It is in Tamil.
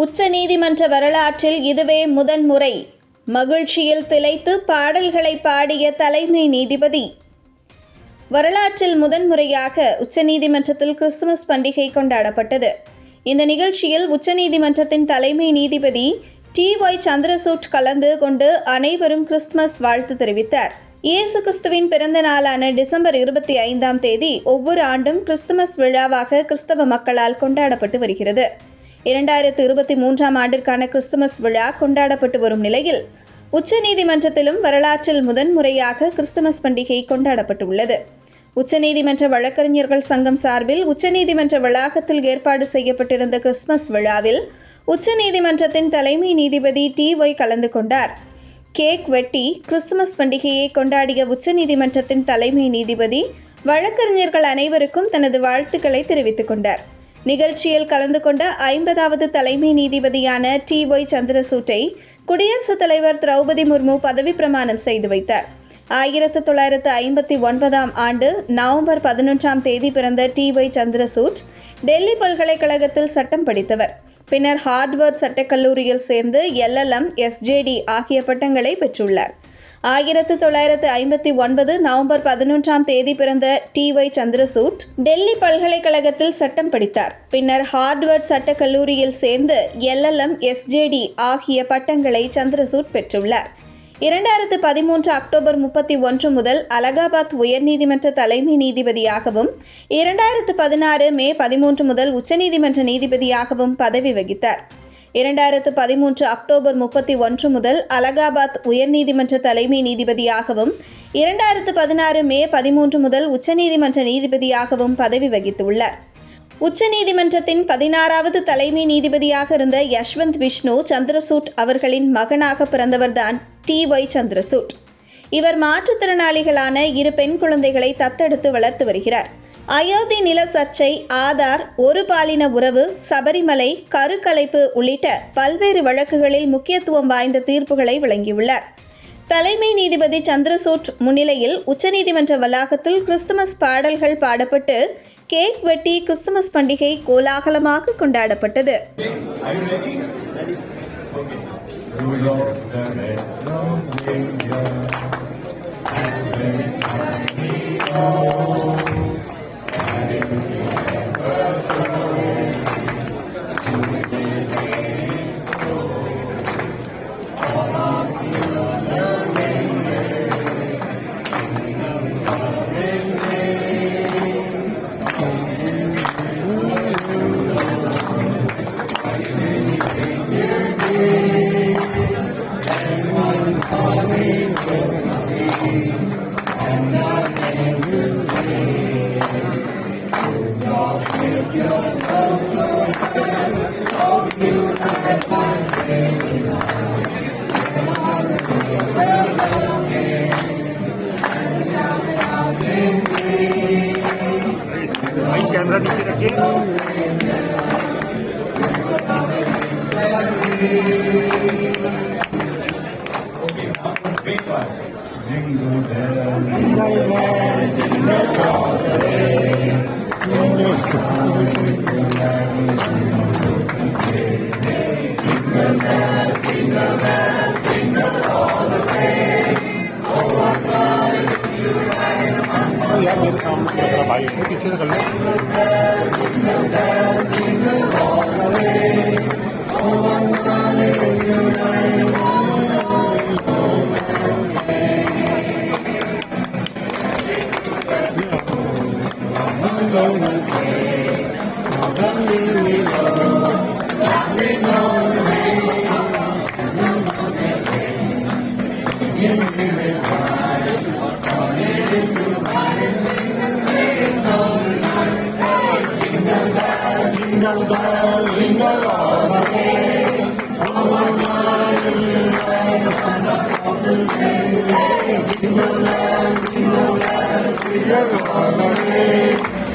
உச்ச நீதிமன்ற வரலாற்றில் இதுவே முதன்முறை. மகிழ்ச்சியில் திளைத்து பாடல்களை பாடிய தலைமை நீதிபதி. வரலாற்றில் முதன்முறையாக உச்சநீதிமன்றத்தில் கிறிஸ்துமஸ் பண்டிகை கொண்டாடப்பட்டது. இந்த நிகழ்ச்சியில் உச்சநீதிமன்றத்தின் தலைமை நீதிபதி TY சந்திரசூட் கலந்து கொண்டு அனைவரும் கிறிஸ்துமஸ் வாழ்த்து தெரிவித்தார். இயேசு கிறிஸ்துவின் பிறந்த நாளான டிசம்பர் 25 ஒவ்வொரு ஆண்டும் கிறிஸ்துமஸ் விழாவாக கிறிஸ்தவ மக்களால் கொண்டாடப்பட்டு வருகிறது. 2023 ஆண்டிற்கான கிறிஸ்துமஸ் விழா கொண்டாடப்பட்டு வரும் நிலையில் உச்சநீதிமன்றத்திலும் வரலாற்றில் முதன்முறையாக கிறிஸ்துமஸ் பண்டிகை கொண்டாடப்பட்டுள்ளது. உச்சநீதிமன்ற வழக்கறிஞர்கள் சங்கம் சார்பில் உச்சநீதிமன்ற வளாகத்தில் ஏற்பாடு செய்யப்பட்டிருந்த கிறிஸ்துமஸ் விழாவில் உச்சநீதிமன்றத்தின் தலைமை நீதிபதி TY கலந்து கொண்டார். கேக் வெட்டி கிறிஸ்துமஸ் பண்டிகையை கொண்டாடிய உச்சநீதிமன்றத்தின் தலைமை நீதிபதி வழக்கறிஞர்கள் அனைவருக்கும் தனது வாழ்த்துக்களை தெரிவித்துக் கொண்டார். நிகழ்ச்சியில் கலந்து கொண்ட 50வது தலைமை நீதிபதியான TY சந்திரசூட்டை குடியரசுத் தலைவர் திரௌபதி முர்மு பதவி பிரமாணம் செய்து வைத்தார். 1959 ஆண்டு நவம்பர் 11 பிறந்த TY சந்திரசூட் டெல்லி பல்கலைக்கழகத்தில் சட்டம் படித்தவர். பின்னர் ஹார்வர்ட் சட்டக்கல்லூரியில் சேர்ந்து LLM, SJD ஆகிய பட்டங்களை பெற்றுள்ளார். 1959 நவம்பர் 11 பிறந்த TY சந்திரசூட் டெல்லி பல்கலைக்கழகத்தில் சட்டம் படித்தார். பின்னர் ஹார்வர்ட் சட்டக்கல்லூரியில் சேர்ந்து LLM, SJD ஆகிய பட்டங்களை சந்திரசூட் பெற்றுள்ளார். 2013 அக்டோபர் 31 முதல் அலகாபாத் உயர்நீதிமன்ற தலைமை நீதிபதியாகவும் 2016 மே 13 முதல் உச்சநீதிமன்ற நீதிபதியாகவும் பதவி வகித்தார். 2013 அக்டோபர் 31 முதல் அலகாபாத் உயர்நீதிமன்ற தலைமை நீதிபதியாகவும் 2016 மே 13 முதல் உச்சநீதிமன்ற நீதிபதியாகவும் பதவி வகித்துள்ளார். உச்சநீதிமன்றத்தின் 16வது தலைமை நீதிபதியாக இருந்த யஷ்வந்த் விஷ்ணு சந்திரசூட் அவர்களின் மகனாக பிறந்தவர்தான் TY சந்திரசூட். இவர் மாற்றுத்திறனாளிகளான 2 பெண் குழந்தைகளை தத்தெடுத்து வளர்த்து வருகிறார். அயோத்தி நில சர்ச்சை, ஆதார், ஒரு பாலின உறவு, சபரிமலை, கருக்கலைப்பு உள்ளிட்ட பல்வேறு வழக்குகளில் முக்கியத்துவம் வாய்ந்த தீர்ப்புகளை வழங்கியுள்ளார். தலைமை நீதிபதி சந்திரசூட் முன்னிலையில் உச்சநீதிமன்ற வளாகத்தில் கிறிஸ்துமஸ் பாடல்கள் பாடப்பட்டு கேக் வெட்டி கிறிஸ்துமஸ் பண்டிகை கோலாகலமாக கொண்டாடப்பட்டது. कैमरा नीचे रखिए. Jingle bells, jingle bells, jingle all the way. Jingle bells, jingle bells, jingle bells, jingle all the way. Oh, what fun it is to ride in a one-horse. यार मेरे सामने मेरा भाई है पीछे से कर ले. Jingle bells, jingle all the way. Oh, what fun it is to ride in a one-horse. Jingle bells, jingle all the way. Oh, what fun it is to ride upon the softest sleigh. Jingle bells, jingle bells, jingle all the way.